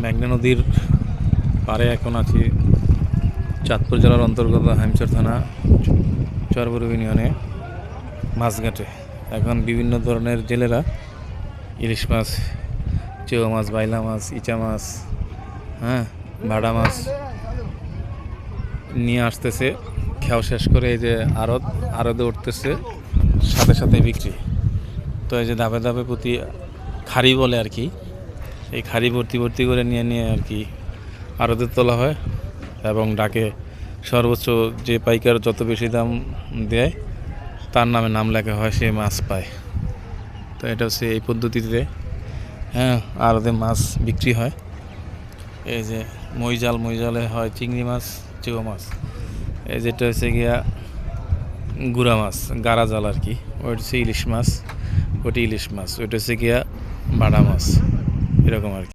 মেঘনা নদীর পাড়ে এখন আছি চাঁদপুর জেলার অন্তর্গত হাইমচর থানা চরবরু ইউনিয়নে মাছঘাটে। এখন বিভিন্ন ধরনের জেলেরা ইলিশ মাছ, চেও মাছ, বাইলা মাছ, ইচা মাছ, ভাড়া মাছ নিয়ে আসতেছে। খেয়াও শেষ করে এই যে আড়তে উঠতেছে, সাথে সাথে বিক্রি। তো এই যে ধাপে ধাপে প্রতি খাড়ি বলে আর কি, এই খাড়ি ভর্তি ভর্তি করে নিয়ে আর কি আড়তে তোলা হয় এবং ডাকে সর্বোচ্চ যে পাইকার যত বেশি দাম দেয় তার নামে নাম লেখা হয়, সে মাছ পায়। তো এটা হচ্ছে এই পদ্ধতিতে আড়তে মাছ বিক্রি হয়। এই যে মইজালে হয় চিংড়ি মাছ, চেও মাছ। এই যেটা হচ্ছে গিয়া গুড়া মাছ, গাড়া জাল আর কি, ওইটা হচ্ছে ইলিশ মাছ, ওইটা ইলিশ মাছ, ওইটা হচ্ছে গিয়া বাড়া মাছ, এরকম আর কি।